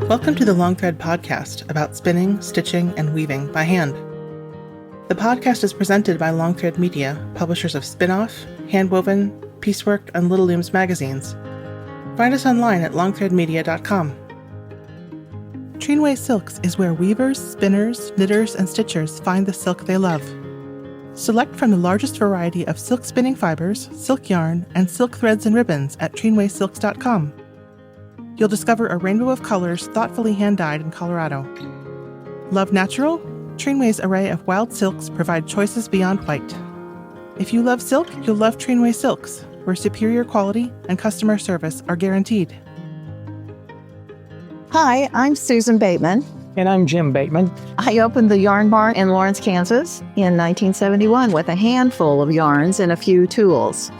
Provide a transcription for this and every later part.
Welcome to the Long Thread podcast about spinning, stitching, and weaving by hand. The podcast is presented by Long Thread Media, publishers of Spin-Off, Handwoven, Piecework, and Little Looms magazines. Find us online at longthreadmedia.com. Trinway Silks is where weavers, spinners, knitters, and stitchers find the silk they love. Select from the largest variety of silk spinning fibers, silk yarn, and silk threads and ribbons at trinwaysilks.com. You'll discover a rainbow of colors thoughtfully hand-dyed in Colorado. Love natural? Trinway's array of wild silks provide choices beyond white. If you love silk, you'll love Trinway Silks, where superior quality and customer service are guaranteed. Hi, I'm Susan Bateman. And I'm Jim Bateman. I opened the yarn barn in Lawrence, Kansas in 1971 with a handful of yarns and a few tools.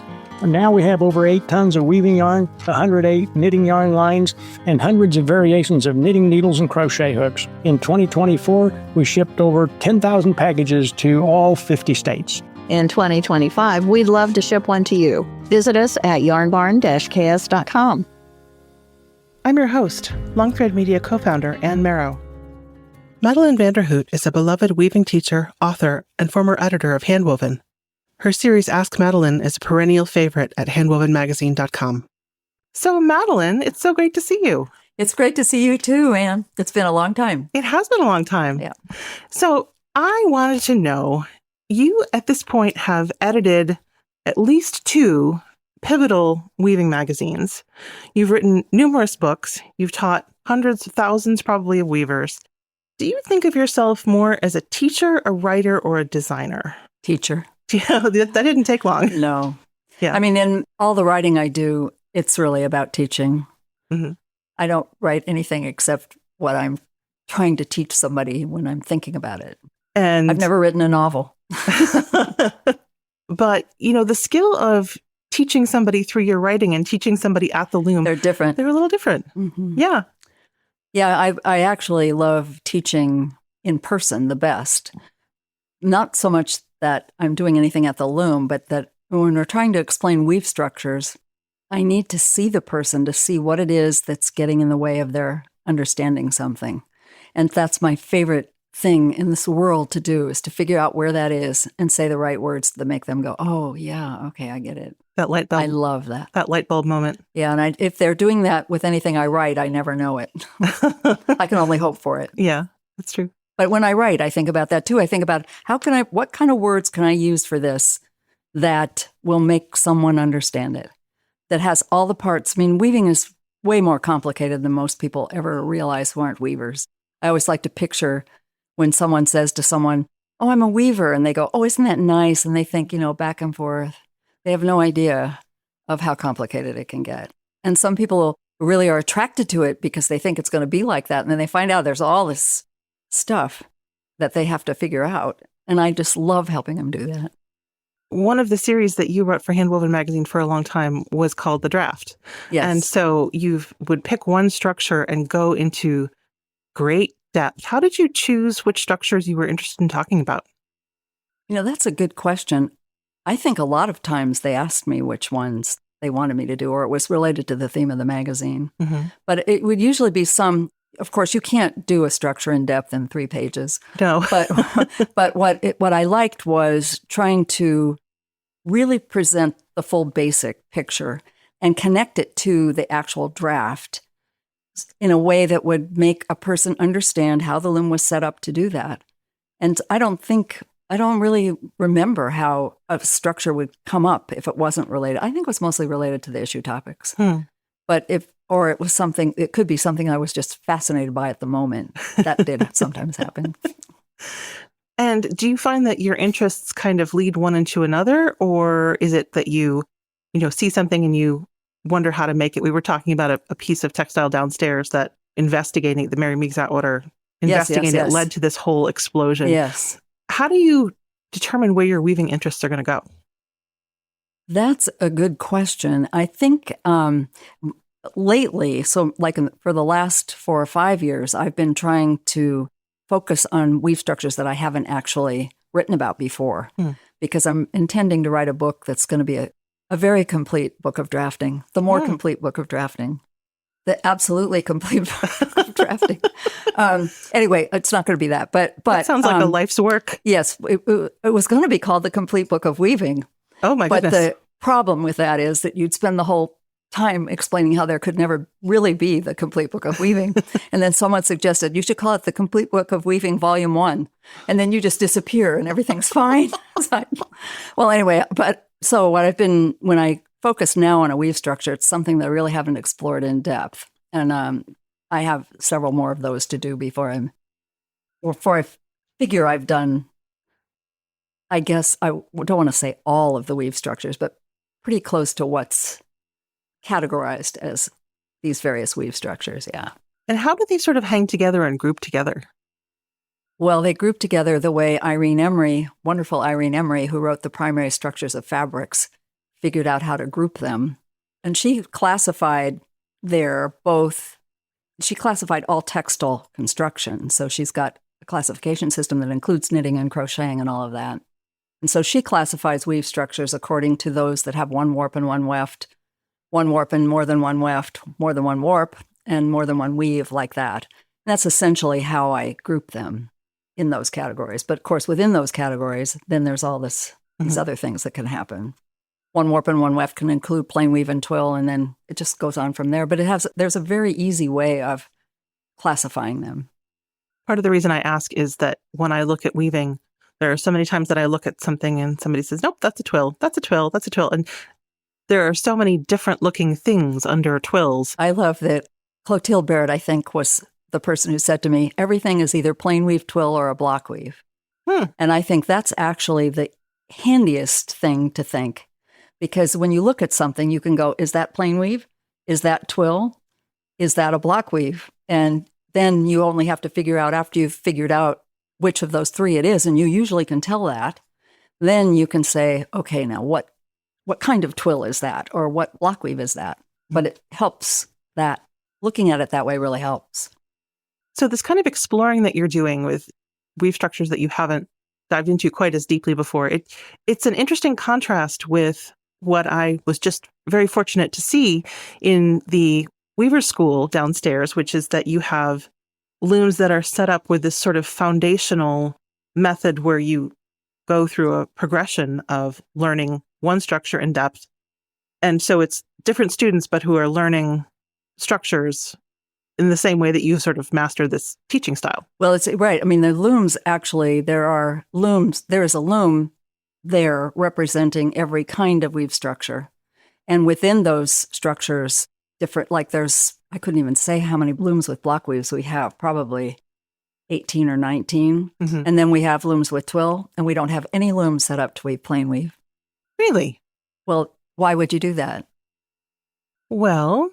And now we have over 8 tons of weaving yarn, 108 knitting yarn lines, and hundreds of variations of knitting needles and crochet hooks. In 2024, we shipped over 10,000 packages to all 50 states. In 2025, we'd love to ship one to you. Visit us at yarnbarn-ks.com. I'm your host, Long Thread Media co-founder Ann Merrow. Madelyn van der Hoogt is a beloved weaving teacher, author, and former editor of Handwoven. Her series Ask Madelyn is a perennial favorite at handwovenmagazine.com. So Madelyn, it's so great to see you. It's great to see you too, Anne. It's been a long time. It has been a long time. Yeah. So I wanted to know, you at this point have edited at least 2 pivotal weaving magazines. You've written numerous books. You've taught hundreds of thousands probably of weavers. Do you think of yourself more as a teacher, a writer, or a designer? Teacher. Yeah, that didn't take long. No. Yeah. I mean, in all the writing I do, it's really about teaching. Mm-hmm. I don't write anything except what I'm trying to teach somebody when I'm thinking about it. And I've never written a novel. But, the skill of teaching somebody through your writing and teaching somebody at the loom, They're different. they're a little different. Mm-hmm. Yeah. Yeah, I actually love teaching in person the best. Not so much that I'm doing anything at the loom, but that when we're trying to explain weave structures, I need to see the person to see what it is that's getting in the way of their understanding something. And that's my favorite thing in this world to do, is to figure out where that is and say the right words that make them go, oh, yeah, okay, I get it. That light bulb. I love that. That light bulb moment. Yeah, and if they're doing that with anything I write, I never know it. I can only hope for it. Yeah, that's true. But when I write, I think about that too. I think about what kind of words can I use for this that will make someone understand it, that has all the parts. I mean, weaving is way more complicated than most people ever realize who aren't weavers. I always like to picture when someone says to someone, oh, I'm a weaver, and they go, oh, isn't that nice? And they think, back and forth. They have no idea of how complicated it can get. And some people really are attracted to it because they think it's going to be like that. And then they find out there's all this stuff that they have to figure out. And I just love helping them do that. One of the series that you wrote for Handwoven magazine for a long time was called The Draft. Yes. And so you would pick one structure and go into great depth. How did you choose which structures you were interested in talking about? That's a good question. I think a lot of times they asked me which ones they wanted me to do, or it was related to the theme of the magazine. Mm-hmm. But it would usually be of course, you can't do a structure in depth in 3 pages. No. But what I liked was trying to really present the full basic picture and connect it to the actual draft in a way that would make a person understand how the loom was set up to do that. And I don't really remember how a structure would come up if it wasn't related. I think it was mostly related to the issue topics. But it could be something I was just fascinated by at the moment. That did sometimes happen. And do you find that your interests kind of lead one into another, or is it that you see something and you wonder how to make it? We were talking about a piece of textile downstairs that investigating the Mary Migzat order, investigating yes. it led to this whole explosion. Yes. How do you determine where your weaving interests are going to go? That's a good question. I think lately, so for the last 4 or 5 years, I've been trying to focus on weave structures that I haven't actually written about before, because I'm intending to write a book that's going to be a very complete book of drafting, the more complete book of drafting The absolutely complete drafting. Anyway, it's not going to be that. But That sounds like a life's work. Yes, it was going to be called The Complete Book of Weaving. Oh, my But goodness. the problem with that is that you'd spend the whole time explaining how there could never really be The Complete Book of Weaving. And then someone suggested, you should call it The Complete Book of Weaving Volume 1. And then you just disappear and everything's fine. It's like, well, anyway, but so when I focus now on a weave structure, it's something that I really haven't explored in depth. And I have several more of those to do before I figure I've done, I guess I don't want to say all of the weave structures, but pretty close to what's categorized as these various weave structures, yeah. And how do these sort of hang together and group together? Well, they group together the way wonderful Irene Emery, who wrote The Primary Structures of Fabrics, figured out how to group them. And she classified all textile construction. So she's got a classification system that includes knitting and crocheting and all of that. And so she classifies weave structures according to those that have one warp and one weft, one warp and more than one weft, more than one warp, and more than one weave, like that. And that's essentially how I group them in those categories. But of course, within those categories, then there's all these other things that can happen. One warp and one weft can include plain weave and twill, and then it just goes on from there. But there's a very easy way of classifying them. Part of the reason I ask is that when I look at weaving, there are so many times that I look at something and somebody says, nope, that's a twill, that's a twill, that's a twill. And there are so many different looking things under twills. I love that Clotilde Barrett, I think, was the person who said to me, everything is either plain weave, twill, or a block weave. And I think that's actually the handiest thing to think. Because when you look at something, you can go, is that plain weave? Is that twill? Is that a block weave? And then you only have to figure out, after you've figured out which of those three it is, and you usually can tell that, then you can say, okay, now what kind of twill is that? Or what block weave is that? But it helps that, looking at it that way really helps. So this kind of exploring that you're doing with weave structures that you haven't dived into quite as deeply before, it's an interesting contrast with what I was just very fortunate to see in the Weaver School downstairs, which is that you have looms that are set up with this sort of foundational method where you go through a progression of learning one structure in depth. And so it's different students, but who are learning structures in the same way that you sort of master this teaching style. Well, it's right. I mean, the looms, actually, there is a loom there representing every kind of weave structure. And within those structures, I couldn't even say how many looms with block weaves we have, probably 18 or 19. Mm-hmm. And then we have looms with twill, and we don't have any looms set up to weave plain weave. Really? Well, why would you do that? Well,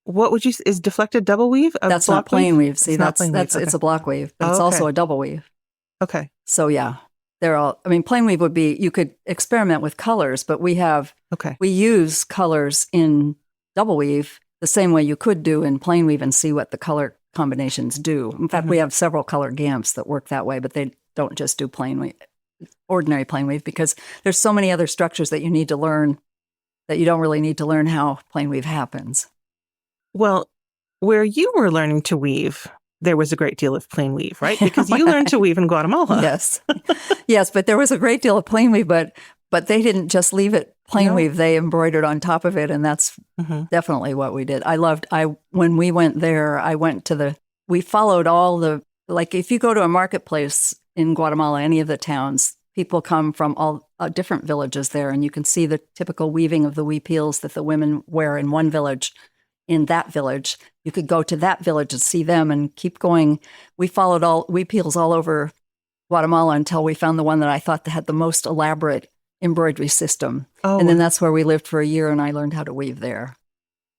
what would you, is deflected double weave? That's not plain weave. See, It's it's a block weave, but it's also a double weave. Okay. So yeah, plain weave would be, you could experiment with colors, but we use colors in double weave the same way you could do in plain weave and see what the color combinations do. In fact, we have several color gamps that work that way, but they don't just do ordinary plain weave, because there's so many other structures that you need to learn that you don't really need to learn how plain weave happens. Well, where you were learning to weave, there was a great deal of plain weave, right? Because you learned to weave in Guatemala. Yes. Yes, but there was a great deal of plain weave, but they didn't just leave it plain weave. They embroidered on top of it, and that's definitely what we did. When we went there, we followed all the, like if you go to a marketplace in Guatemala, any of the towns, people come from all different villages there, and you can see the typical weaving of the huipiles that the women wear in one village. In that village, you could go to that village and see them and keep going. We followed all huipiles all over Guatemala until we found the one that I thought that had the most elaborate embroidery system. Oh. And then that's where we lived for a year, and I learned how to weave there.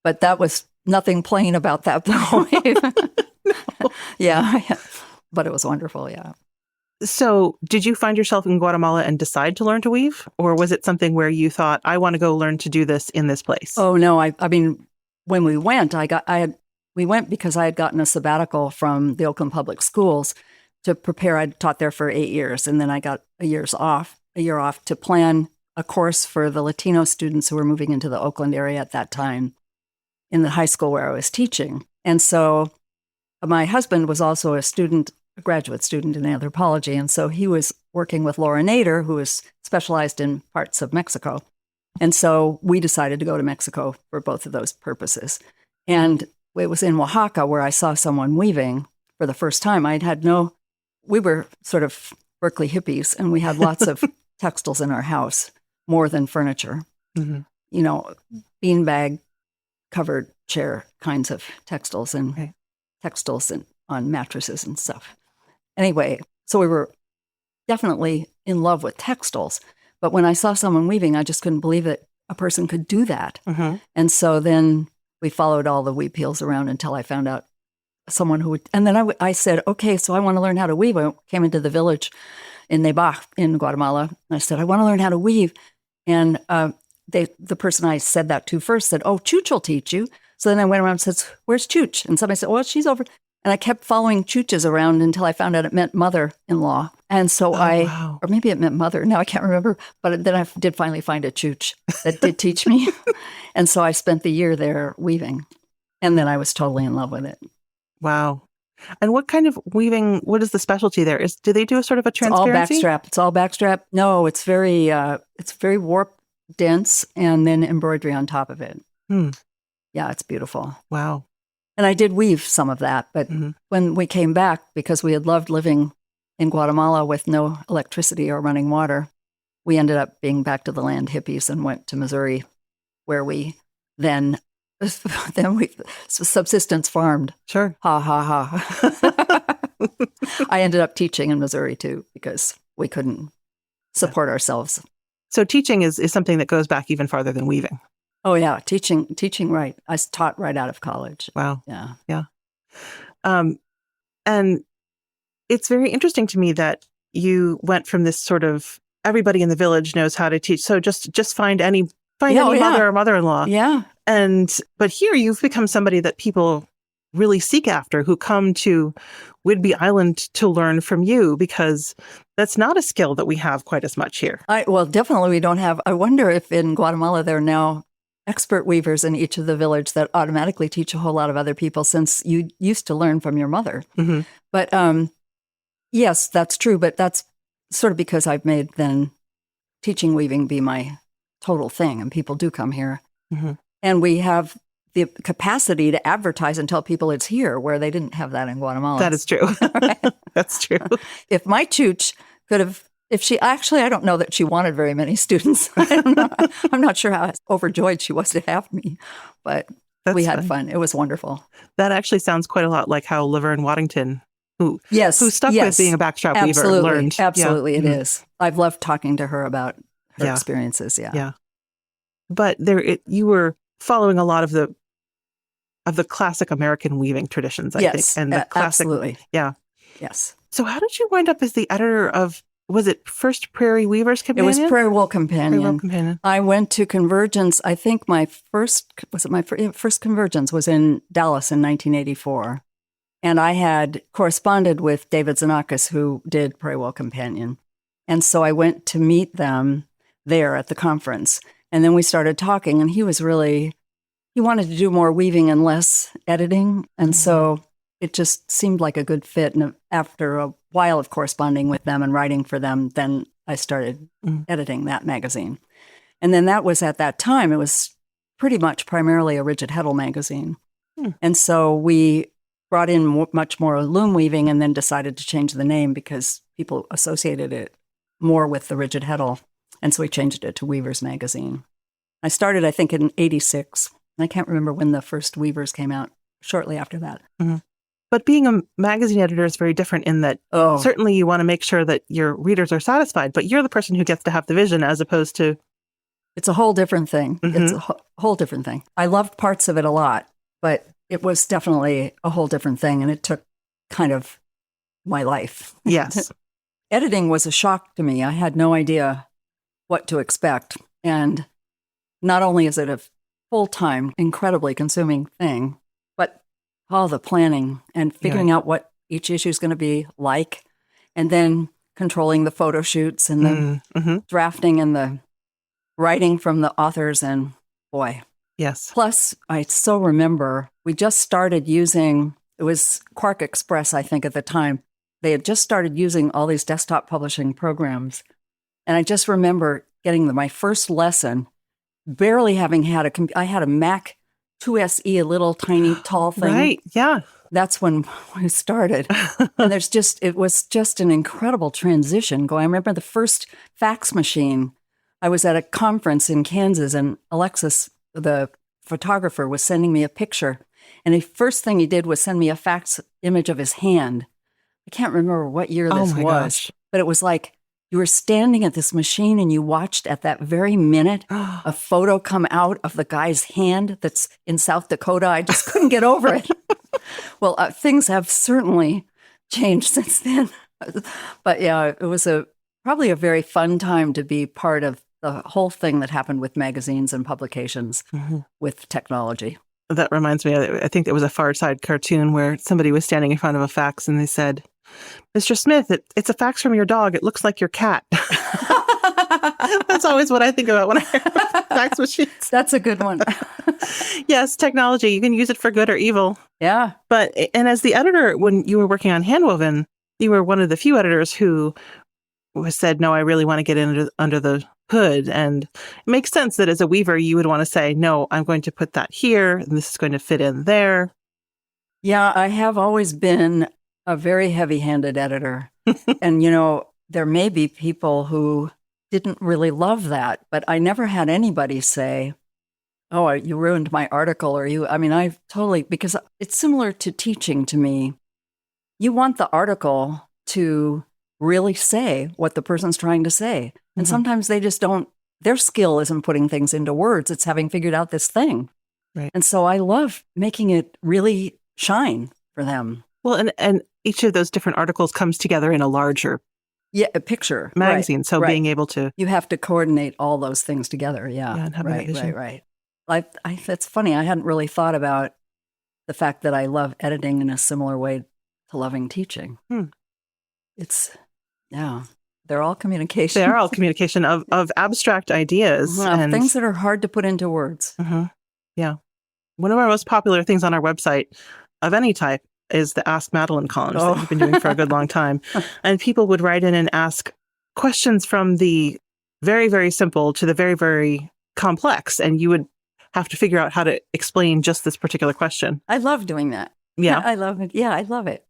But that was nothing plain about that weave. Yeah, but it was wonderful, yeah. So did you find yourself in Guatemala and decide to learn to weave? Or was it something where you thought, I want to go learn to do this in this place? Oh, no. I mean, when we went, we went because I had gotten a sabbatical from the Oakland Public Schools to prepare. I'd taught there for 8 years, and then I got a year off to plan a course for the Latino students who were moving into the Oakland area at that time in the high school where I was teaching. And so my husband was also a graduate student in anthropology. And so he was working with Laura Nader, who is specialized in parts of Mexico. And so we decided to go to Mexico for both of those purposes. And it was in Oaxaca where I saw someone weaving for the first time. We were sort of Berkeley hippies, and we had lots of textiles in our house, more than furniture. Mm-hmm. Beanbag covered chair kinds of textiles and textiles on mattresses and stuff. Anyway, so we were definitely in love with textiles. But when I saw someone weaving, I just couldn't believe that a person could do that. Mm-hmm. And so then we followed all the weave peels around until I found out someone who would. And then I said, okay, so I want to learn how to weave. I came into the village in Nebac in Guatemala. And I said, I want to learn how to weave. And the person I said that to first said, oh, Chooch will teach you. So then I went around and said, where's Chooch? And somebody said, well, she's over. And I kept following Chooches around until I found out it meant mother-in-law. And so or maybe it meant mother. Now I can't remember. But then I did finally find a Chooch that did teach me. And so I spent the year there weaving. And then I was totally in love with it. Wow. And what kind of weaving, what is the specialty there? Do they do a sort of a transparency? It's all backstrap. No, it's very warp dense and then embroidery on top of it. Yeah, it's beautiful. Wow. And I did weave some of that, but when we came back, because we had loved living in Guatemala with no electricity or running water, we ended up being back to the land hippies and went to Missouri, where we then we subsistence farmed. Sure. Ha, ha, ha. I ended up teaching in Missouri, too, because we couldn't support ourselves. So teaching is something that goes back even farther than weaving. Oh, yeah. Teaching, right. I taught right out of college. Wow. Yeah. Yeah. And it's very interesting to me that you went from this sort of everybody in the village knows how to teach. So just find any mother or mother-in-law. Yeah. But here you've become somebody that people really seek after, who come to Whidbey Island to learn from you, because that's not a skill that we have quite as much here. Well, definitely we don't have. I wonder if in Guatemala there are now expert weavers in each of the village that automatically teach a whole lot of other people, since you used to learn from your mother. Mm-hmm. But yes, that's true. But that's sort of because I've made then teaching weaving be my total thing, and people do come here. Mm-hmm. And we have the capacity to advertise and tell people it's here, where they didn't have that in Guatemala. That is true. That's true. If my Chooch could have, I don't know that she wanted very many students. I'm not sure how overjoyed she was to have me, but we had fun. It was wonderful. That actually sounds quite a lot like how Laverne Waddington, who stuck with being a backstrap weaver, learned. Absolutely, it is. I've loved talking to her about her experiences. Yeah. But you were following a lot of the classic American weaving traditions, I think. And the classic, absolutely. Yeah. Yes. So how did you wind up as the editor of, was it First Prairie Weavers Companion? It was Prairie Wool Companion. Prairie Wool Companion. I went to Convergence. I think my first Convergence was in Dallas in 1984. And I had corresponded with David Xenakis, who did Prairie Wool Companion. And so I went to meet them there at the conference. And then we started talking, and he wanted to do more weaving and less editing. And so it just seemed like a good fit. And after a while of corresponding with them and writing for them, then I started editing that magazine. And then that was at that time, it was pretty much primarily a rigid heddle magazine. And so we brought in much more loom weaving, and then decided to change the name because people associated it more with the rigid heddle. And so we changed it to Weavers Magazine. I started, I think, in 86. I can't remember when the first Weavers came out, shortly after that. Mm-hmm. But being a magazine editor is very different in that certainly you want to make sure that your readers are satisfied, but you're the person who gets to have the vision as opposed to... It's a whole different thing. Mm-hmm. It's a whole different thing. I loved parts of it a lot, but it was definitely a whole different thing, and it took kind of my life. Yes. Editing was a shock to me. I had no idea what to expect. And not only is it a full-time, incredibly consuming thing, but all the planning and figuring out what each issue is going to be like, and then controlling the photo shoots and the drafting and the writing from the authors. And boy, Yes. Plus, I so remember we just started using, it was Quark Express, I think, at the time. They had just started using all these desktop publishing programs. And I just remember getting my first lesson, barely having had I had a Mac 2SE, a little tiny tall thing. Right. Yeah. That's when we started. And it was just an incredible transition going. I remember the first fax machine. I was at a conference in Kansas, and Alexis, the photographer, was sending me a picture. And the first thing he did was send me a fax image of his hand. I can't remember what year this was, gosh. but it was like you were standing at this machine and you watched at that very minute a photo come out of the guy's hand that's in South Dakota. I just couldn't get over it. Well, things have certainly changed since then. But yeah, it was probably a very fun time to be part of the whole thing that happened with magazines and publications with technology. That reminds me, I think it was a Far Side cartoon where somebody was standing in front of a fax and they said, "Mr. Smith, it's a fax from your dog. It looks like your cat." That's always what I think about when I hear fax machines. That's a good one. Yes, technology. You can use it for good or evil. Yeah. And as the editor, when you were working on handwoven, you were one of the few editors who said, "No, I really want to get under the hood." And it makes sense that as a weaver, you would want to say, "No, I'm going to put that here, and this is going to fit in there." Yeah, I have always been a very heavy-handed editor. And, there may be people who didn't really love that, but I never had anybody say, "Oh, you ruined my article," I totally, because it's similar to teaching to me. You want the article to really say what the person's trying to say. And sometimes they just don't, their skill isn't putting things into words. It's having figured out this thing. Right. And so I love making it really shine for them. Well, and each of those different articles comes together in a larger a picture. magazine. Right, so right. being able to... You have to coordinate all those things together. Yeah. And having that vision. Right. It's funny. I hadn't really thought about the fact that I love editing in a similar way to loving teaching. They're all communication. They are all communication of abstract ideas. And things that are hard to put into words. Yeah. One of our most popular things on our website of any type is the Ask Madelyn columns that we've been doing for a good long time. And people would write in and ask questions from the very, very simple to the very, very complex. And you would have to figure out how to explain just this particular question. I love doing that. Yeah. I love it. Yeah, I love it.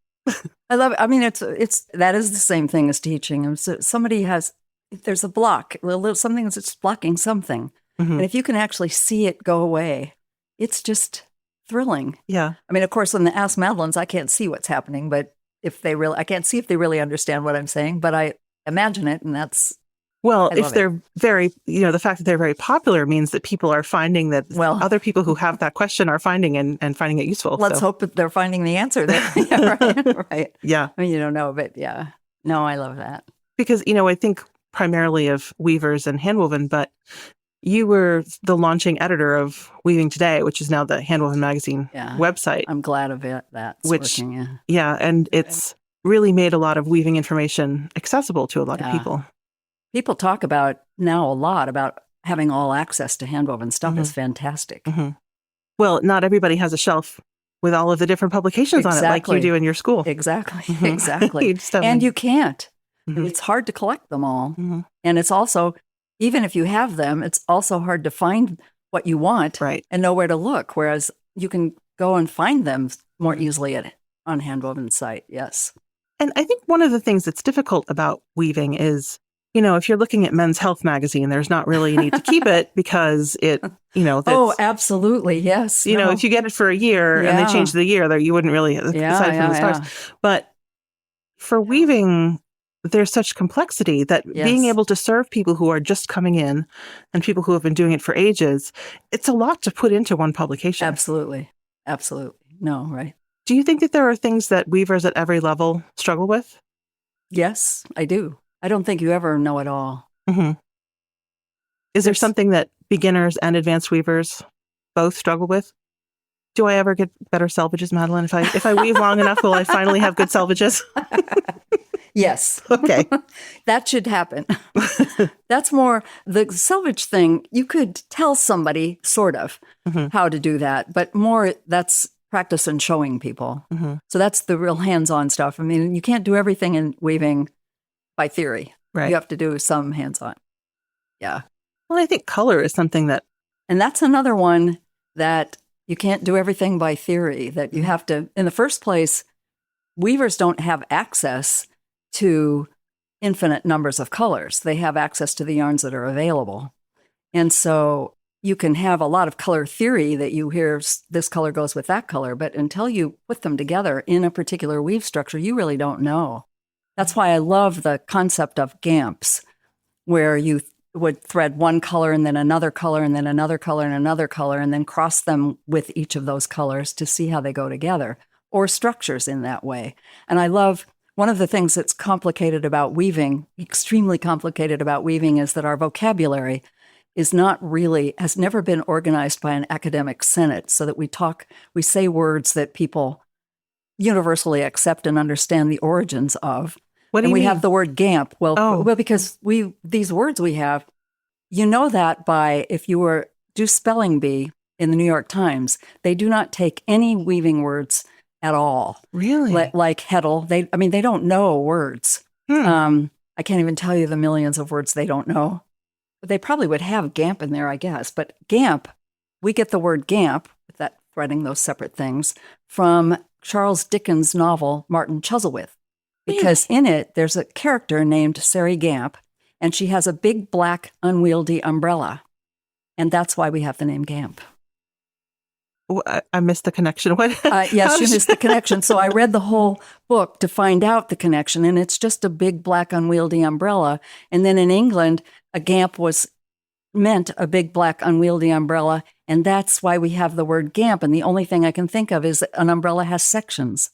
I love it. I mean, that is the same thing as teaching. There's a block, something that's blocking something. And if you can actually see it go away, it's just thrilling. Yeah. I mean, of course, when the Ask Madelyns, I can't see what's happening, but I can't see if they really understand what I'm saying, but I imagine it, and that's... Well, if they're very, the fact that they're very popular means that people are finding that other people who have that question are finding and finding it useful. Let's hope that they're finding the answer there. Yeah, right. Yeah. I mean, you don't know, but yeah. No, I love that. Because, I think primarily of weavers and handwoven, but you were the launching editor of Weaving Today, which is now the Handwoven Magazine website. I'm glad of it. That's working, and it's really made a lot of weaving information accessible to a lot of people. People talk about now a lot about having all access to handwoven stuff is fantastic. Well, not everybody has a shelf with all of the different publications on it like you do in your school. Exactly. And you can't. It's hard to collect them all. And it's also, even if you have them, it's also hard to find what you want and know where to look, whereas you can go and find them more easily on handwoven site. Yes. And I think one of the things that's difficult about weaving is, if you're looking at Men's Health magazine, there's not really a need to keep it because it, oh, absolutely. Yes. If you get it for a year and they change the year, you wouldn't really, aside from the stars. But for weaving, there's such complexity that being able to serve people who are just coming in and people who have been doing it for ages, it's a lot to put into one publication. Absolutely. No, right. Do you think that there are things that weavers at every level struggle with? Yes, I do. I don't think you ever know it all. Is there something that beginners and advanced weavers both struggle with? Do I ever get better selvages, Madelyn? If I weave long enough, will I finally have good selvages? Yes. Okay. That should happen. That's more the selvage thing. You could tell somebody sort of how to do that, but more that's practice and showing people. So that's the real hands-on stuff. I mean, you can't do everything in weaving by theory. Right. You have to do some hands-on. Yeah. Well, I think color is something that, And that's another one that you can't do everything by theory, that you have to, in the first place, weavers don't have access to infinite numbers of colors. They have access to the yarns that are available. And so you can have a lot of color theory that you hear this color goes with that color, but until you put them together in a particular weave structure, you really don't know. That's why I love the concept of gamps, where you would thread one color and then another color and then another color and another color and then cross them with each of those colors to see how they go together, or structures in that way. And I love one of the things that's complicated about weaving, extremely complicated about weaving, is that our vocabulary is not really, has never been organized by an academic senate so that we say words that people universally accept and understand the origins of. what do And you we mean? have the word gamp. Well, because these words we have, you know that by, if you were do spelling bee in the New York Times, they do not take any weaving words at all. Really? Like heddle. They don't know words. I can't even tell you the millions of words they don't know. But they probably would have gamp in there, I guess. But gamp, we get the word gamp, with that threading those separate things, from Charles Dickens' novel, Martin Chuzzlewit. Because in it, there's a character named Sari Gamp, and she has a big black unwieldy umbrella. And that's why we have the name Gamp. I missed the connection. What? Yes, you missed the connection. So I read the whole book to find out the connection, and it's just a big black unwieldy umbrella. And then in England, a gamp meant a big black unwieldy umbrella, and that's why we have the word gamp. And the only thing I can think of is an umbrella has sections.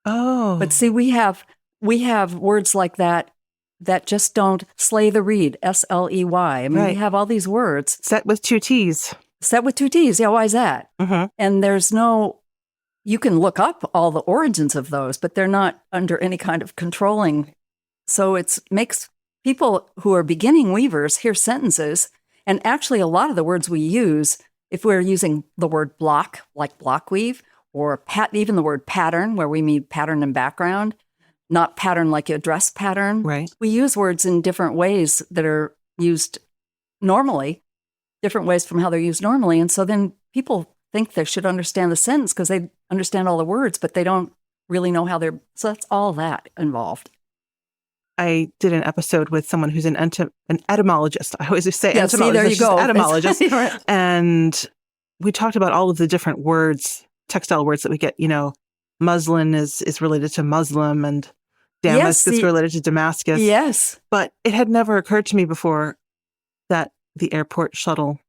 Oh. But see, we have words like that just don't slay the reed, S-L-E-Y. I mean, Right. we have all these words. Set with two T's. Set with two T's. Yeah, why is that? And you can look up all the origins of those, but they're not under any kind of controlling. So it makes people who are beginning weavers hear sentences. And actually, a lot of the words we use, if we're using the word block, like block weave, or even the word pattern, where we mean pattern and background, not pattern like a dress pattern. Right. We use words in different ways that are used normally, different ways from how they're used normally. And so then people think they should understand the sentence because they understand all the words, but they don't really know how they're, so that's all that involved. I did an episode with someone who's an etymologist. I always say Yeah, entomologist. see, there you She's go. an etymologist. Right. And we talked about all of the different words, textile words that we get. You know, muslin is related to Muslim, and damask is related to Damascus. Yes. But it had never occurred to me before that the airport shuttle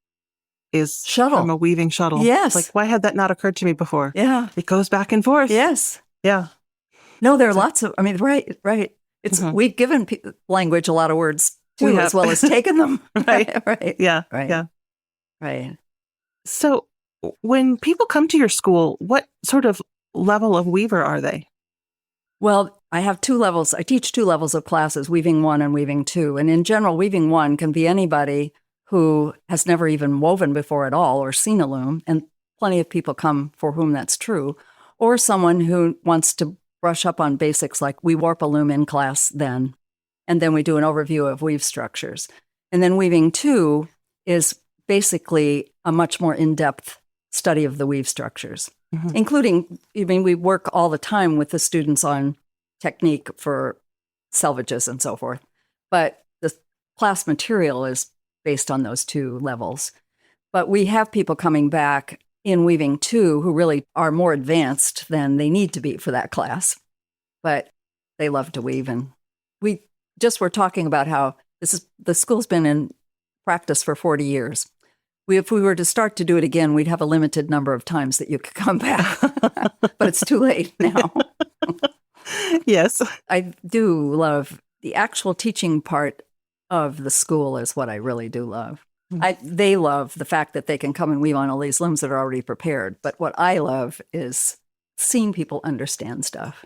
is from a weaving shuttle. Yes. Like, why had that not occurred to me before? Yeah. It goes back and forth. Yes. Yeah. No, there are lots of, right. It's, we've given language a lot of words too, as well as taken them. Right. Right. Yeah. Right. Yeah. Right. So when people come to your school, what sort of level of weaver are they? Well, I have two levels. I teach two levels of classes, Weaving 1 and Weaving 2. And in general, Weaving 1 can be anybody who has never even woven before at all or seen a loom. And plenty of people come for whom that's true. Or someone who wants to brush up on basics, like we warp a loom in class then. And then we do an overview of weave structures. And then Weaving 2 is basically a much more in-depth study of the weave structures, including, we work all the time with the students on technique for selvages and so forth. But the class material is based on those two levels. But we have people coming back in Weaving 2 who really are more advanced than they need to be for that class. But they love to weave. And we just were talking about how the school's been in practice for 40 years. If we were to start to do it again, we'd have a limited number of times that you could come back. But it's too late now. Yes. I do love the actual teaching part of the school is what I really do love. They love the fact that they can come and weave on all these looms that are already prepared. But what I love is seeing people understand stuff.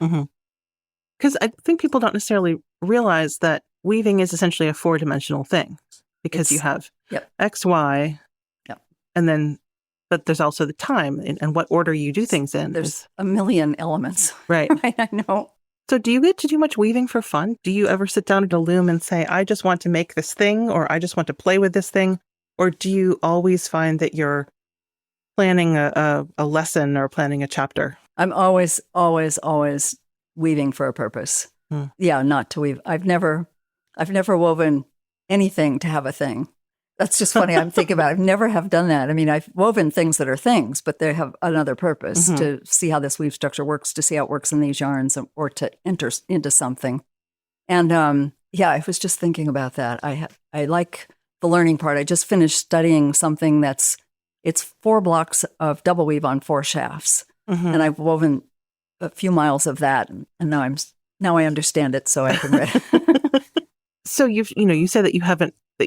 Because I think people don't necessarily realize that weaving is essentially a 4-dimensional thing because you have X, Y, and then, but there's also the time and what order you do things in. There's a million elements. Right. I know. So do you get to do much weaving for fun? Do you ever sit down at a loom and say, I just want to make this thing, or I just want to play with this thing? Or do you always find that you're planning a lesson or planning a chapter? I'm always weaving for a purpose. Yeah, not to weave. I've never woven anything to have a thing. That's just funny. I'm thinking about it. I've never have done that. I mean, I've woven things that are things, but they have another purpose to see how this weave structure works, to see how it works in these yarns, or to enter into something. And I was just thinking about that. I like the learning part. I just finished studying something it's 4 blocks of double weave on 4 shafts, and I've woven a few miles of that, and now I understand it, so I can read it. So you said that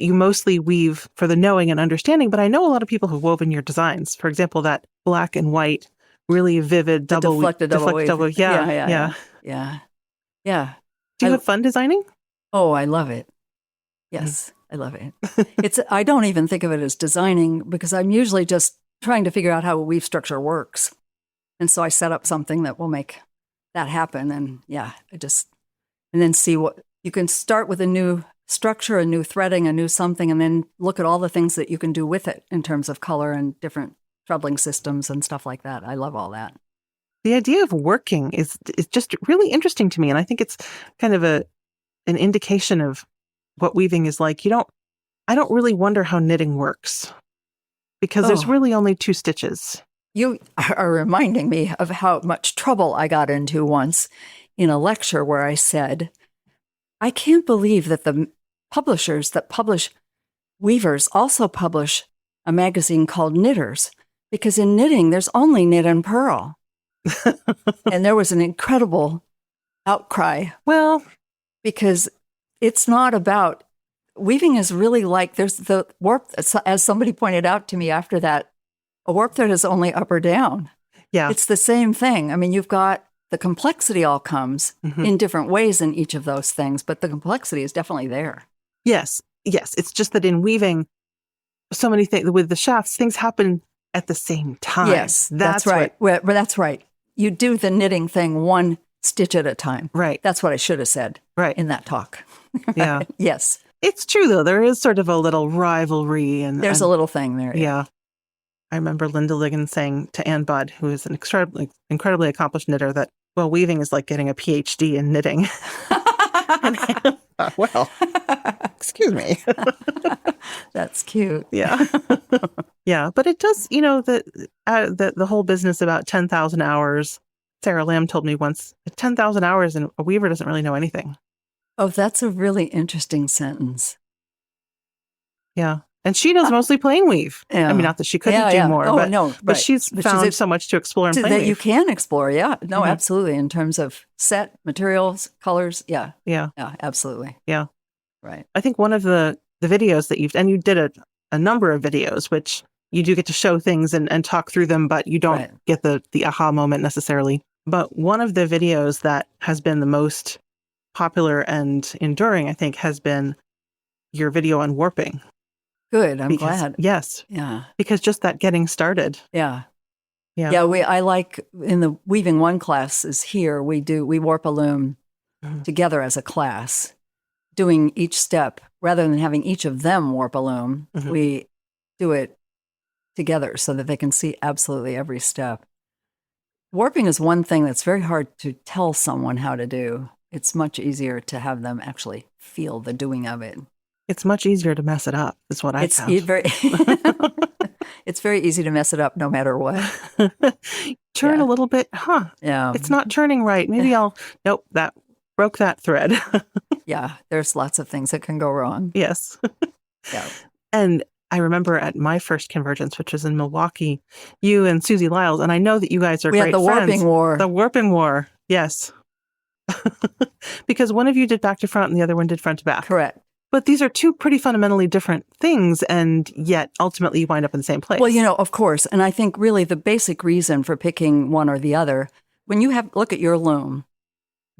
you mostly weave for the knowing and understanding, but I know a lot of people who've woven your designs. For example, that black and white, really vivid deflected double weave. Yeah. Do you have fun designing? Oh, I love it. Yes, I love it. I don't even think of it as designing because I'm usually just trying to figure out how a weave structure works. And so I set up something that will make that happen. And and then see what you can start with: a new structure, a new threading, a new something, and then look at all the things that you can do with it in terms of color and different trebling systems and stuff like that. I love all that. The idea of working is just really interesting to me. And I think it's kind of an indication of what weaving is like. I don't really wonder how knitting works because there's really only 2 stitches. You are reminding me of how much trouble I got into once in a lecture where I said, I can't believe that the publishers that publish weavers also publish a magazine called Knitters, because in knitting, there's only knit and purl. And there was an incredible outcry. Well, because it's not about, weaving is really like, there's the warp, as somebody pointed out to me after that, a warp thread is only up or down. Yeah. It's the same thing. I mean, you've got the complexity all comes in different ways in each of those things, but the complexity is definitely there. Yes. It's just that in weaving, so many things, with the shafts, things happen at the same time. Yes, that's right. Well, that's right. You do the knitting thing 1 stitch at a time. Right. That's what I should have said in that talk. Yeah. Yes. It's true, though. There is sort of a little rivalry. There's a little thing there. Yeah. I remember Linda Ligon saying to Ann Budd, who is an incredibly accomplished knitter, that, well, weaving is like getting a PhD in knitting. And Ann thought, well, excuse me. That's cute. Yeah. Yeah. But it does, the whole business about 10,000 hours. Sarah Lamb told me once, 10,000 hours and a weaver doesn't really know anything. Oh, that's a really interesting sentence. Yeah. And she does mostly plain weave. Yeah. I mean, not that she couldn't do more, but she's found so much to explore in plain that weave. You can explore, yeah. No, absolutely. In terms of set, materials, colors, yeah. Yeah, absolutely. Yeah. Right. I think one of the videos that you did a number of videos, which you do get to show things and talk through them, but you don't get the aha moment necessarily. But one of the videos that has been the most popular and enduring, I think, has been your video on warping. Good. I'm glad. Yes. Yeah. Because just that getting started. Yeah. Yeah. I like in the Weaving 1 classes here, we warp a loom together as a class, doing each step rather than having each of them warp a loom. We do it together so that they can see absolutely every step. Warping is one thing that's very hard to tell someone how to do. It's much easier to have them actually feel the doing of it. It's much easier to mess it up, is what I found. It's very easy to mess it up no matter what. Turn a little bit, yeah. It's not turning right. Maybe nope, that broke that thread. Yeah, there's lots of things that can go wrong. Yes. Yeah. And I remember at my first convergence, which was in Milwaukee, you and Susie Lyles, and I know that you guys are great friends. We had the warping war. The warping war, yes. Because one of you did back to front and the other one did front to back. Correct. But these are 2 pretty fundamentally different things, and yet ultimately you wind up in the same place. Well, of course. And I think really the basic reason for picking one or the other, when you look at your loom,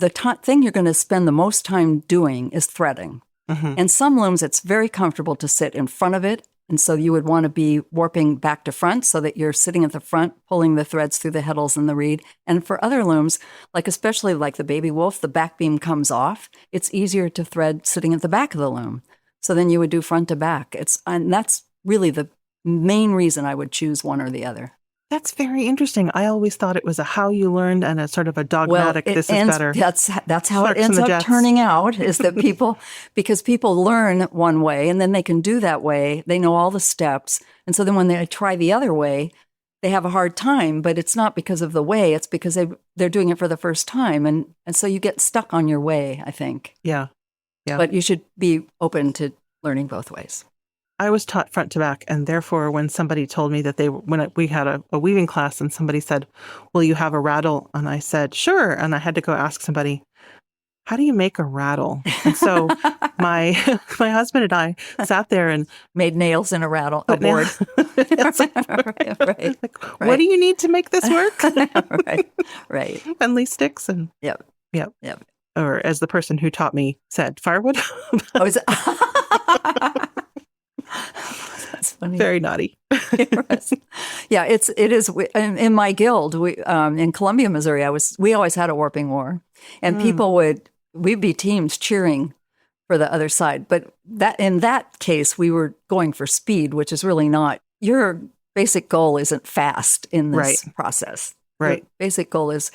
the thing you're going to spend the most time doing is threading. Mm-hmm. And some looms, it's very comfortable to sit in front of it. And so you would want to be warping back to front so that you're sitting at the front, pulling the threads through the heddles and the reed. And for other looms, like especially like the baby wolf, the back beam comes off. It's easier to thread sitting at the back of the loom. So then you would do front to back. And that's really the main reason I would choose one or the other. That's very interesting. I always thought it was a how you learned and a sort of a dogmatic, this is better. That's how Sharks it ends and the up Jets. turning out, is that because people learn one way and then they can do that way. They know all the steps. And so then when they try the other way, they have a hard time, but it's not because of the way. It's because they're doing it for the first time. And so you get stuck on your way, I think. Yeah. Yeah. But you should be open to learning both ways. I was taught front to back, and therefore when somebody told me that we had a weaving class and somebody said, will you have a rattle? And I said, sure. And I had to go ask somebody, how do you make a rattle? And so my husband and I sat there and made nails in a rattle, a board. Right. What do you need to make this work? Right. Friendly sticks and Yep. Or as the person who taught me said, firewood. Oh, is it? That's funny. Very naughty. Yeah, it is. In my guild, in Columbia, Missouri, we always had a warping war, and we'd be teams cheering for the other side. But in that case, we were going for speed, which is really not. Your basic goal isn't fast in this process. Right. Your basic goal is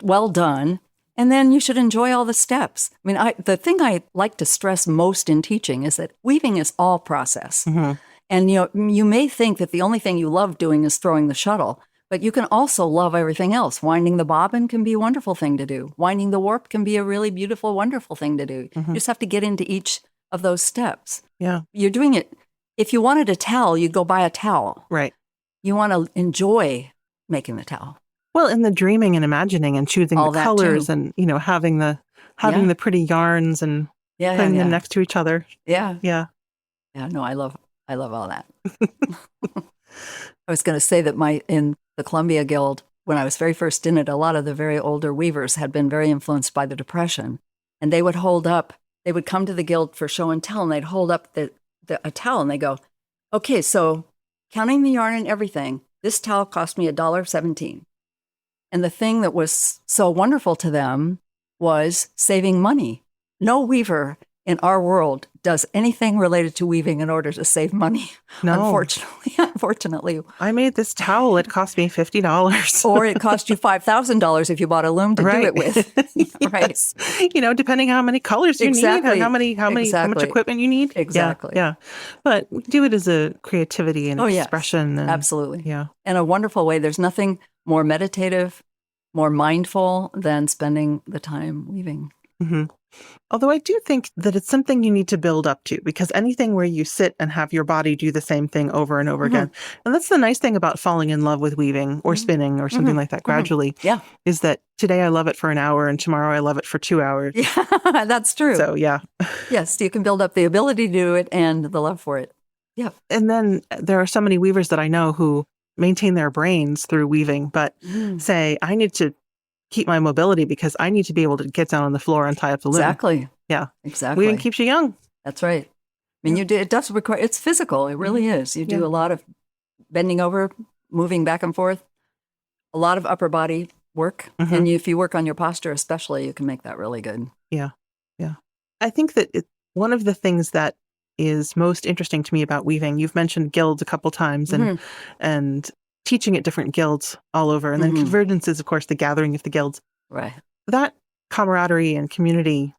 well done. And then you should enjoy all the steps. I mean, the thing I like to stress most in teaching is that weaving is all process. Mm-hmm. And you may think that the only thing you love doing is throwing the shuttle, but you can also love everything else. Winding the bobbin can be a wonderful thing to do. Winding the warp can be a really beautiful, wonderful thing to do. Mm-hmm. You just have to get into each of those steps. Yeah. You're doing it. If you wanted a towel, you'd go buy a towel. Right. You want to enjoy making the towel. Well, and the dreaming and imagining and choosing All the that colors too. and, having the pretty yarns and putting them next to each other. Yeah. Yeah. Yeah. No, I love all that. I was going to say that in the Columbia Guild, when I was very first in it, a lot of the very older weavers had been very influenced by the Depression. And they would come to the guild for show and tell, and they'd hold up a towel and they go, okay, so counting the yarn and everything, this towel cost me $1.17. And the thing that was so wonderful to them was saving money. No weaver in our world does anything related to weaving in order to save money. No. Unfortunately. I made this towel. It cost me $50. Or it cost you $5,000 if you bought a loom to do it with. Right. Depending how many colors you need and how much equipment you need. Exactly. Yeah. But we do it as a creativity and expression. Yes. Absolutely. Yeah. In a wonderful way. There's nothing more meditative, more mindful than spending the time weaving. Mm-hmm. Although I do think that it's something you need to build up to, because anything where you sit and have your body do the same thing over and over again. And that's the nice thing about falling in love with weaving or spinning or something like that gradually. Yeah. Is that today I love it for an hour and tomorrow I love it for 2 hours. Yeah, that's true. So, yeah. Yes, you can build up the ability to do it and the love for it. Yeah. And then there are so many weavers that I know who maintain their brains through weaving, but say, I need to keep my mobility because I need to be able to get down on the floor and tie up the loom. Exactly. Yeah. Exactly. Weaving keeps you young. That's right. I mean, it does require, it's physical. It really is. You do a lot of bending over, moving back and forth, a lot of upper body work. And if you work on your posture especially, you can make that really good. Yeah. Yeah. I think that one of the things that is most interesting to me about weaving, you've mentioned guilds a couple times and teaching at different guilds all over. And then Convergence is, of course, the gathering of the guilds. Right. That camaraderie and community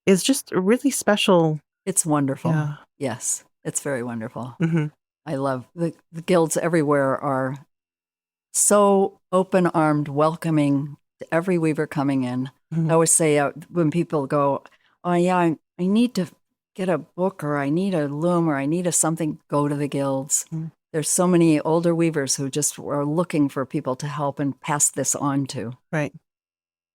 is just really special. It's wonderful. Yeah. Yes, it's very wonderful. Mm-hmm. I love the guilds everywhere are so open-armed, welcoming to every weaver coming in. I always say when people go, oh, yeah, I need to get a book or I need a loom or I need a something, go to the guilds. There's so many older weavers who just are looking for people to help and pass this on to. Right.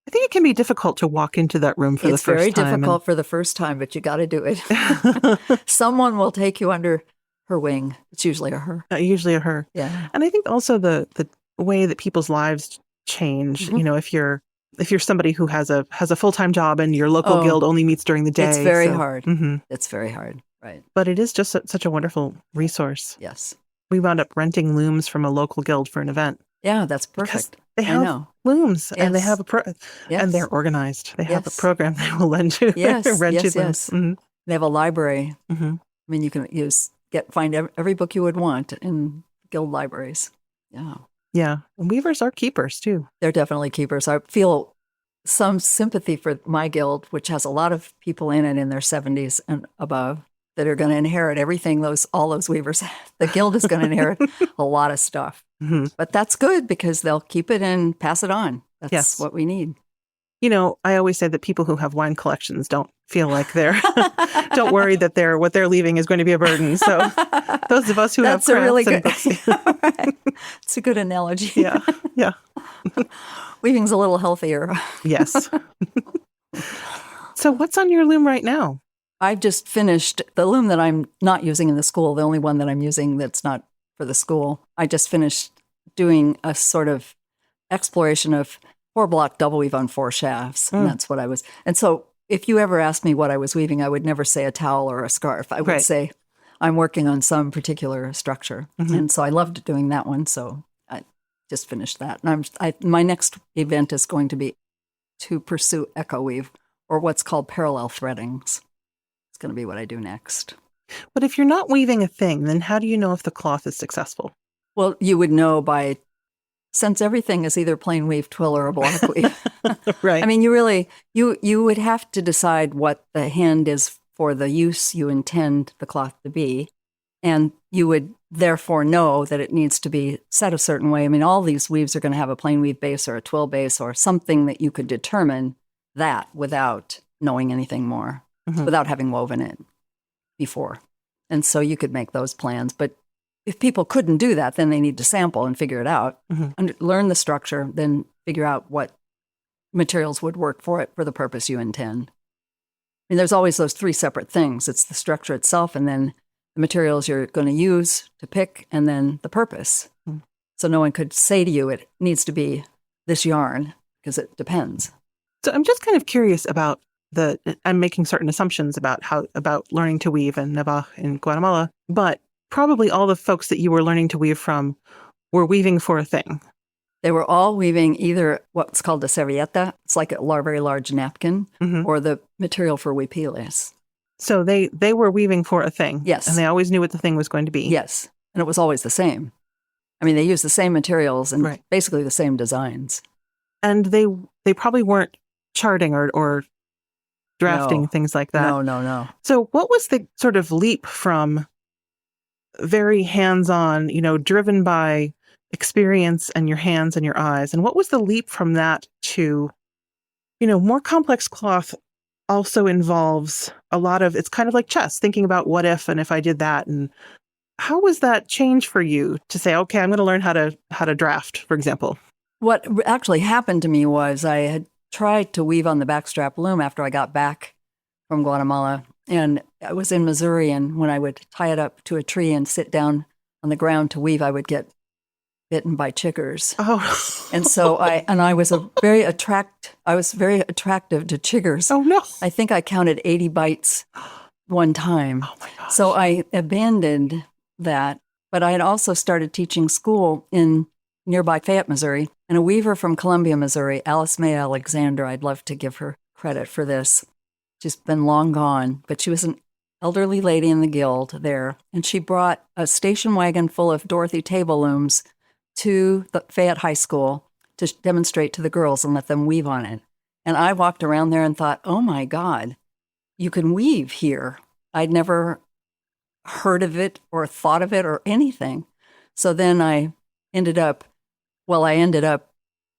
I think it can be difficult to walk into that room for the first time. It's very difficult for the first time, but you got to do it. Someone will take you under her wing. It's usually a her. Usually a her. Yeah. And I think also the way that people's lives change, if you're if you're somebody who has a full-time job and your local guild only meets during the day. It's very hard. Mm-hmm. It's very hard. Right. But it is just such a wonderful resource. Yes. We wound up renting looms from a local guild for an event. Yeah, that's perfect. They have looms and they have and they're organized. They have a program they will lend you. Yes, rent you yes, looms. yes. Mm-hmm. They have a library. Mm-hmm. I mean, you can find every book you would want in guild libraries. Yeah. Yeah. And weavers are keepers too. They're definitely keepers. I feel some sympathy for my guild, which has a lot of people in it in their 70s and above that are going to inherit everything all those weavers. The guild is going to inherit a lot of stuff. Mm-hmm. But that's good because they'll keep it and pass it on. That's what we need. You know, I always say that people who have wine collections don't feel like don't worry that what they're leaving is going to be a burden. So those of us who have crafts and books. Right. It's a good analogy. Yeah. Yeah. Weaving's a little healthier. Yes. So what's on your loom right now? I've just finished the loom that I'm not using in the school, the only one that I'm using that's not for the school. I just finished doing a sort of exploration of 4-block double weave on 4 shafts. And that's what I was. And so if you ever asked me what I was weaving, I would never say a towel or a scarf. I would say I'm working on some particular structure. Mm-hmm. And so I loved doing that one. So I just finished that. And my next event is going to be to pursue echo weave, or what's called parallel threadings. It's going to be what I do next. But if you're not weaving a thing, then how do you know if the cloth is successful? Well, you would know since everything is either plain weave, twill, or a block weave. Right. I mean, you would have to decide what the hand is for the use you intend the cloth to be. And you would therefore know that it needs to be set a certain way. I mean, all these weaves are going to have a plain weave base or a twill base or something that you could determine that without knowing anything more, without having woven it before. And so you could make those plans. But if people couldn't do that, then they need to sample and figure it out, learn the structure, then figure out what materials would work for it for the purpose you intend. I mean, there's always those 3 separate things. It's the structure itself, and then the materials you're going to use to pick, and then the purpose. So no one could say to you, it needs to be this yarn, because it depends. So I'm just kind of curious about I'm making certain assumptions about learning to weave in Guatemala, but probably all the folks that you were learning to weave from were weaving for a thing. They were all weaving either what's called a servilleta, it's like a very large napkin, or the material for huipiles. So they were weaving for a thing. Yes. And they always knew what the thing was going to be. Yes. And it was always the same. I mean, they used the same materials and basically the same designs. And they probably weren't charting or drafting, things like that. No. So what was the sort of leap from very hands-on, driven by experience and your hands and your eyes, and what was the leap from that to, more complex cloth also involves a lot of, it's kind of like chess, thinking about what if and if I did that. And how was that change for you to say, okay, I'm going to learn how to draft, for example? What actually happened to me was I had tried to weave on the backstrap loom after I got back from Guatemala. And I was in Missouri, and when I would tie it up to a tree and sit down on the ground to weave, I would get bitten by chiggers. Oh. And so I was very attractive to chiggers. Oh, no. I think I counted 80 bites one time. Oh, my gosh. So I abandoned that. But I had also started teaching school in nearby Fayette, Missouri. And a weaver from Columbia, Missouri, Alice Mae Alexander, I'd love to give her credit for this. She's been long gone, but she was an elderly lady in the guild there. And she brought a station wagon full of Dorothy table looms to the Fayette High School to demonstrate to the girls and let them weave on it. And I walked around there and thought, oh my God, you can weave here. I'd never heard of it or thought of it or anything. So then I ended up,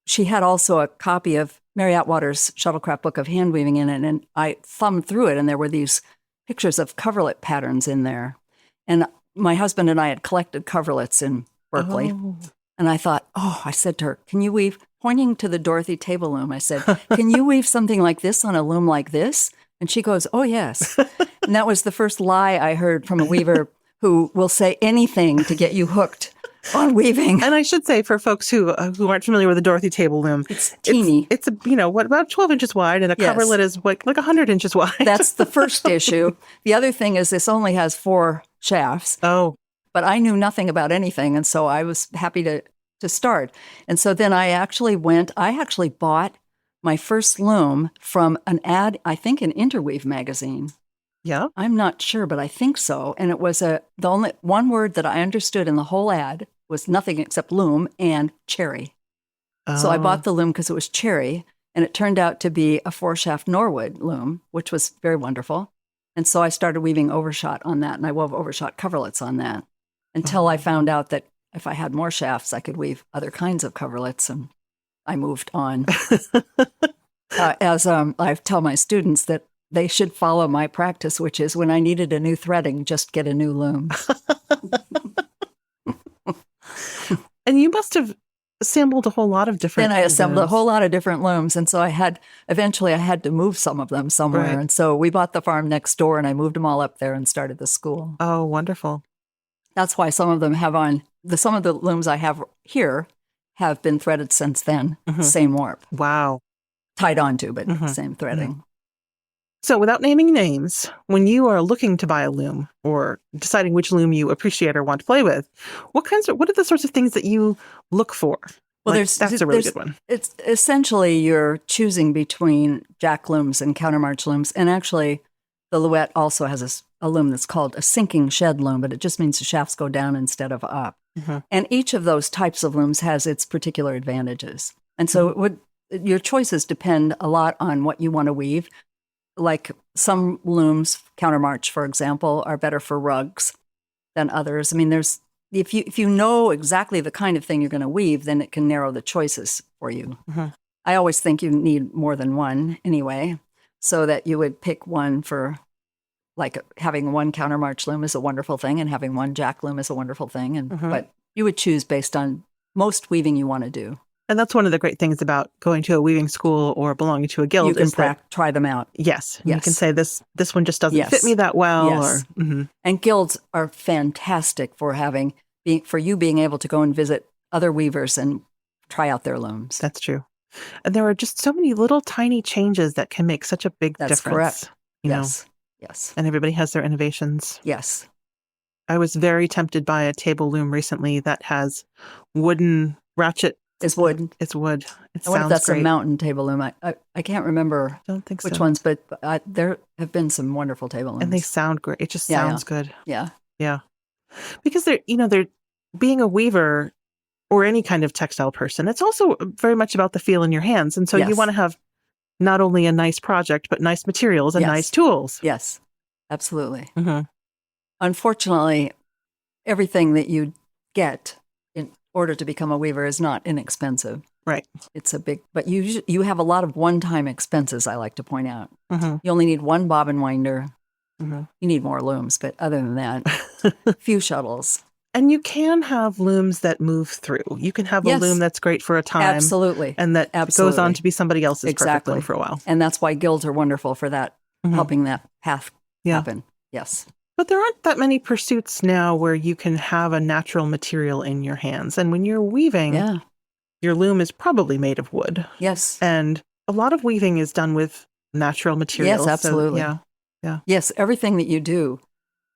she had also a copy of Mary Atwater's Shuttlecraft Book of Hand Weaving in it, and I thumbed through it, and there were these pictures of coverlet patterns in there. And my husband and I had collected coverlets in Berkeley. Oh. And I thought, I said to her, can you weave, pointing to the Dorothy table loom, I said, can you weave something like this on a loom like this? And she goes, oh, yes. And that was the first lie I heard from a weaver who will say anything to get you hooked on weaving. And I should say, for folks who aren't familiar with the Dorothy table loom, It's teeny. It's about 12 inches wide, and the Yes. coverlet is like 100 inches wide. That's the first issue. The other thing is this only has 4 shafts, Oh, but I knew nothing about anything, and so I was happy to start. And so then I actually bought my first loom from an ad, I think an Interweave magazine. yeah. I'm not sure, but I think so. And it was the only one word that I understood in the whole ad was nothing except loom and cherry. So I bought the loom because it was cherry, and it turned out to be a 4-shaft Norwood loom, which was very wonderful. And so I started weaving overshot on that, and I wove overshot coverlets on that until I found out that if I had more shafts, I could weave other kinds of coverlets, and I moved on. I tell my students that they should follow my practice, which is when I needed a new threading, just get a new loom. And you must have assembled a whole lot of different. Then I assembled looms. a whole lot of different looms. And so eventually I had to move some of them somewhere. Right. And so we bought the farm next door, and I moved them all up there and started the school. Oh, wonderful. That's why some of them some of the looms I have here have been threaded since then. Same warp, Wow. tied onto, but same threading. So without naming names, when you are looking to buy a loom or deciding which loom you appreciate or want to play with, what are the sorts of things that you look for? Well, Like, that's a really good one. It's essentially you're choosing between jack looms and countermarch looms. And actually, the Louette also has a loom that's called a sinking shed loom, but it just means the shafts go down instead of up. And each of those types of looms has its particular advantages. And so your choices depend a lot on what you want to weave. Like some looms, countermarch, for example, are better for rugs than others. I mean, if you know exactly the kind of thing you're going to weave, then it can narrow the choices for you. I always think you need more than one anyway, so that you would pick one for, like, having one countermarch loom is a wonderful thing, and having one jack loom is a wonderful thing. But you would choose based on most weaving you want to do. And that's one of the great things about going to a weaving school or belonging to a guild. You can try them out. Yes. Yes. You can say this one just doesn't fit me that well. Yes. Or, And guilds are fantastic for you being able to go and visit other weavers and try out their looms. That's true. And there are just so many little tiny changes that can make such a big That's difference. correct. You know? Yes. And everybody has their innovations. Yes. I was very tempted by a table loom recently that has wooden ratchet. It's wood. It's wood. It I wonder if sounds that's great. a mountain table loom. I can't remember Don't think which so. ones, but there have been some wonderful table looms. And they sound great. It just Yeah, sounds good. yeah. Yeah. Because they're being a weaver or any kind of textile person, it's also very much about the feel in your hands. And so you Yes. want to have not only a nice project, but nice materials and Yes. nice tools. Yes, absolutely. Mm-hmm. Unfortunately, everything that you get in order to become a weaver is not inexpensive. Right. It's a big, but you have a lot of one-time expenses, I like to point out. Mm-hmm. You only need one bobbin winder. Mm-hmm. You need more looms, but other than that, few shuttles. And you can have looms that move through. You can have a Yes. loom that's great for a time. Absolutely. And that goes on Absolutely. to be somebody else's perfect Exactly. loom for a while. And that's why guilds are wonderful for that, Mhm. helping that path Yeah. happen. Yes. But there aren't that many pursuits now where you can have a natural material in your hands. And when you're weaving, Yeah. your loom is probably made of wood. Yes. And a lot of weaving is done with natural materials. Yes, absolutely. So, yeah. Yes, everything that you do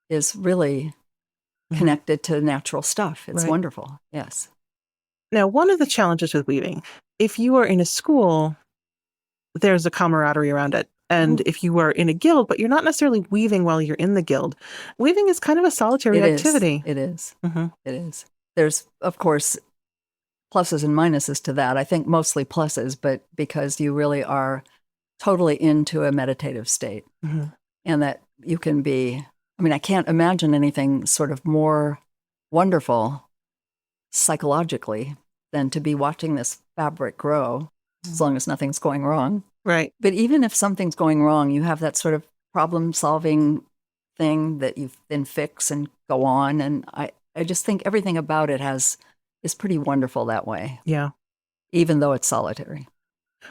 is really Mhm. connected to natural stuff. It's Right. wonderful. Yes. Now, one of the challenges with weaving, if you are in a school, there's a camaraderie around it. And if you are in a guild, but you're not necessarily weaving while you're in the guild, weaving is kind of a solitary activity. It is. Mhm. It is. There's, of course, pluses and minuses to that. I think mostly pluses, but because you really are totally into a meditative state Mhm. and that you can be, I mean, I can't imagine anything sort of more wonderful psychologically than to be watching this fabric grow as long as nothing's going wrong. Right. But even if something's going wrong, you have that sort of problem-solving thing that you then fix and go on. And I just think everything about it is pretty wonderful that way, Yeah. even though it's solitary.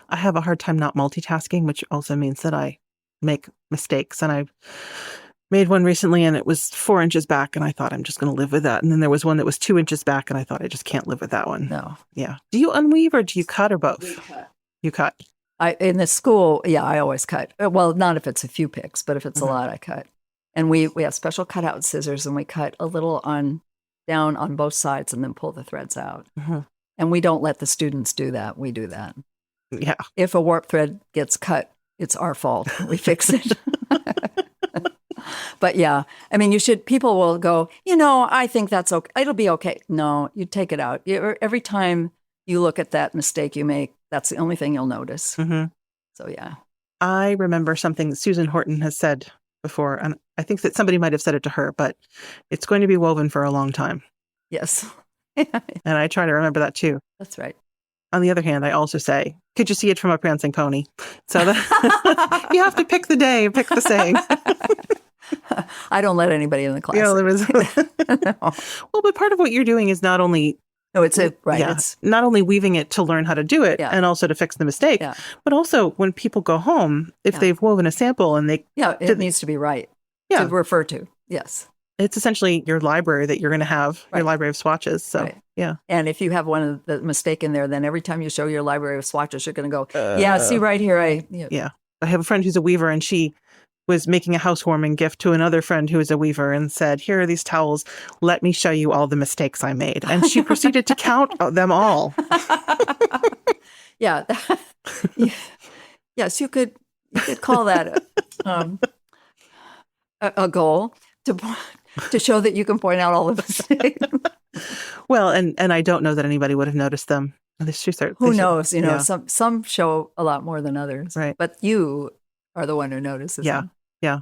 I have a hard time not multitasking, which also means that I make mistakes. And made one recently and it was 4 inches back and I thought I'm just going to live with that. And then there was one that was 2 inches back and I thought I just can't live with that one. No. Yeah. Do you unweave or do you cut or both? We cut. You cut. In the school, I always cut. Well, not if it's a few picks, but if it's a lot, I cut. And we have special cutout scissors and we cut a little down on both sides and then pull the threads out. And we don't let the students do that. We do that. Yeah. If a warp thread gets cut, it's our fault. We fix it. But yeah, I mean, people will go, I think that's okay. It'll be okay. No, you take it out. Every time you look at that mistake you make, that's the only thing you'll notice. So yeah. I remember something that Susan Horton has said before, and I think that somebody might have said it to her, but it's going to be woven for a long time. Yes. And I try to remember that too. That's right. On the other hand, I also say, could you see it from a prancing pony? So that you have to pick the day, pick the saying. I don't let anybody in the class. No. Well, but part of what you're doing is not only it's not only weaving it to learn how to do it and also to fix the mistake, but also when people go home, if they've woven a sample and it needs to be right to refer to. Yes. It's essentially your library that you're going to have, your library of swatches. So, yeah. And if you have one of the mistake in there, then every time you show your library of swatches, you're going to go, see right here. Yeah. I have a friend who's a weaver and she was making a housewarming gift to another friend who is a weaver and said, here are these towels. Let me show you all the mistakes I made. And she proceeded to count them all. Yeah. Yes, you could call that a goal to show that you can point out all the mistakes. Well, and I don't know that anybody would have noticed them. Who knows? Some show a lot more than others. Right. But you are the one who notices them. Yeah.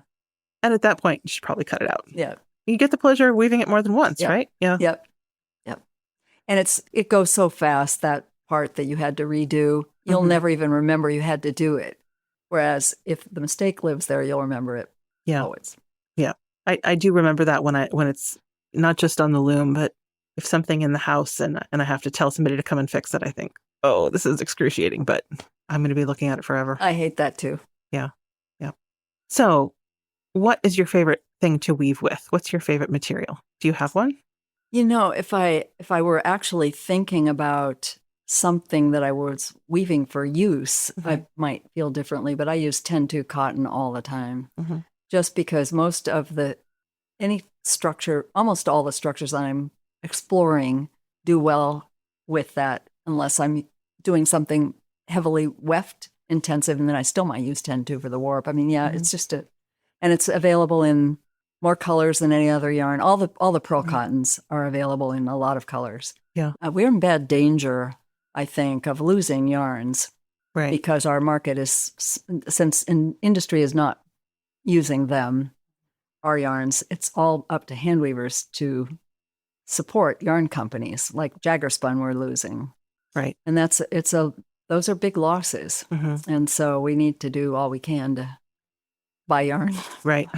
And at that point, you should probably cut it out. Yeah. You get the pleasure of weaving it more than once, right? Yeah. Yep. And it goes so fast, that part that you had to redo. You'll never even remember you had to do it. Whereas if the mistake lives there, you'll remember it always. Yeah. I do remember that when it's not just on the loom, but if something in the house and I have to tell somebody to come and fix it, I think, oh, this is excruciating, but I'm going to be looking at it forever. I hate that too. Yeah. So what is your favorite thing to weave with? What's your favorite material? Do you have one? If I were actually thinking about something that I was weaving for use, I might feel differently, but I use 10-2 cotton all the time. Just because almost all the structures I'm exploring do well with that, unless I'm doing something heavily weft intensive, and then I still might use 10-2 for the warp. I mean, it's just and it's available in more colors than any other yarn. All the pearl cottons are available in a lot of colors. Yeah. We're in bad danger, I think, of losing yarns. Right. Because our market is, since industry is not using them, our yarns, it's all up to handweavers to support yarn companies. Like Jagger Spun we're losing. Right. And those are big losses. And so we need to do all we can to buy yarn. Right.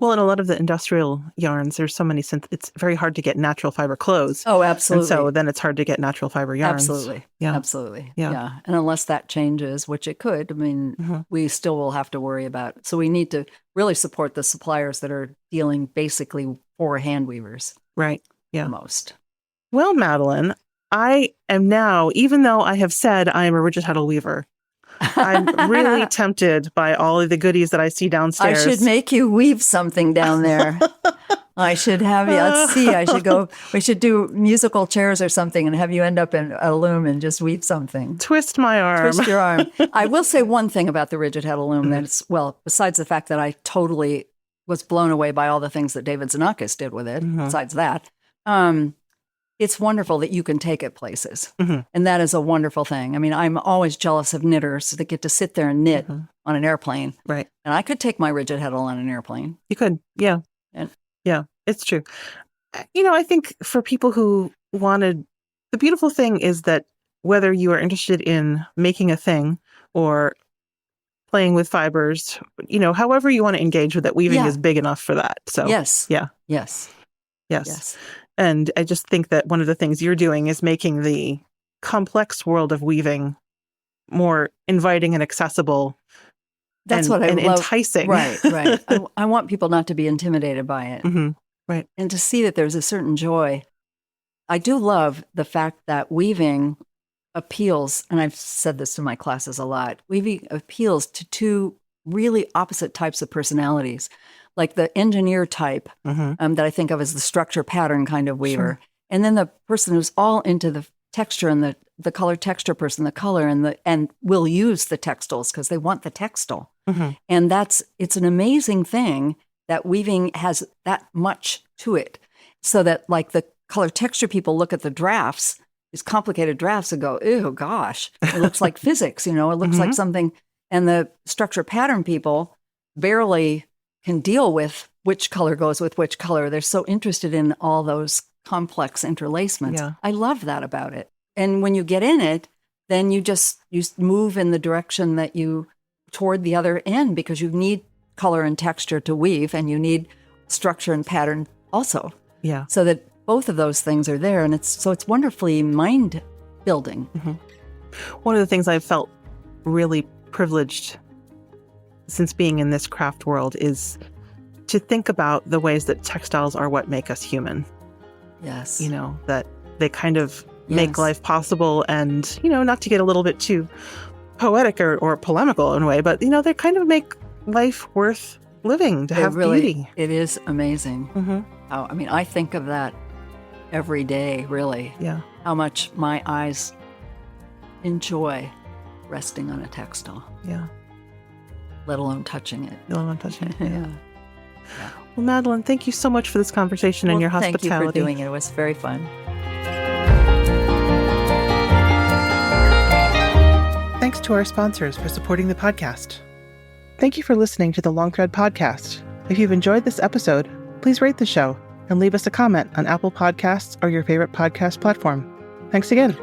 Well, in a lot of the industrial yarns, there's so many, it's very hard to get natural fiber clothes. Oh, absolutely. And so then it's hard to get natural fiber yarns. Absolutely. Yeah. Absolutely. Yeah. And unless that changes, which it could, I mean, we still will have to worry about it. So we need to really support the suppliers that are dealing basically for hand weavers. Right. Yeah. The most. Well, Madelyn, I am now, even though I have said I am a rigid heddle weaver, I'm really tempted by all of the goodies that I see downstairs. I should make you weave something down there. I should have you. Let's see. We should do musical chairs or something and have you end up in a loom and just weave something. Twist my arm. Twist your arm. I will say one thing about the rigid heddle loom that's, besides the fact that I totally was blown away by all the things that David Zanakis did with it, besides that, it's wonderful that you can take it places. And that is a wonderful thing. I mean, I'm always jealous of knitters that get to sit there and knit on an airplane. Right. And I could take my rigid heddle on an airplane. You could. Yeah. Yeah, it's true. I think for people who the beautiful thing is that whether you are interested in making a thing or playing with fibers, however you want to engage with it, weaving is big enough for that. So yes. Yeah. Yes. And I just think that one of the things you're doing is making the complex world of weaving more inviting and accessible That's what I and love. enticing. Right. I want people not to be intimidated by it. Mm-hmm. Right. And to see that there's a certain joy. I do love the fact that weaving appeals, and I've said this to my classes a lot, weaving appeals to two really opposite types of personalities, like the engineer type that I think of as the structure pattern kind of weaver, and then the person who's all into the texture and the color texture person, the color and will use the textiles because they want the textile. And it's an amazing thing that weaving has that much to it, so that like the color texture people look at the drafts, these complicated drafts, and go, ew, gosh, it looks like physics, it looks like something. And the structure pattern people barely can deal with which color goes with which color. They're so interested in all those complex interlacements. Yeah. I love that about it. And when you get in it, then you move in the direction that toward the other end, because you need color and texture to weave, and you need structure and pattern also. Yeah. So that both of those things are there, and it's wonderfully mind building. One of the things I've felt really privileged since being in this craft world is to think about the ways that textiles are what make us human. Yes. That they kind of make life possible, and, not to get a little bit too poetic or polemical in a way, but, they kind of make life worth living, to have beauty. It is amazing. I think of that every day, really. Yeah. How much my eyes enjoy resting on a textile. Yeah. Let alone touching it. Yeah. Well, Madelyn, thank you so much for this conversation and your hospitality. Thank you for doing it. It was very fun. Thanks to our sponsors for supporting the podcast. Thank you for listening to the Long Thread Podcast. If you've enjoyed this episode, please rate the show and leave us a comment on Apple Podcasts or your favorite podcast platform. Thanks again.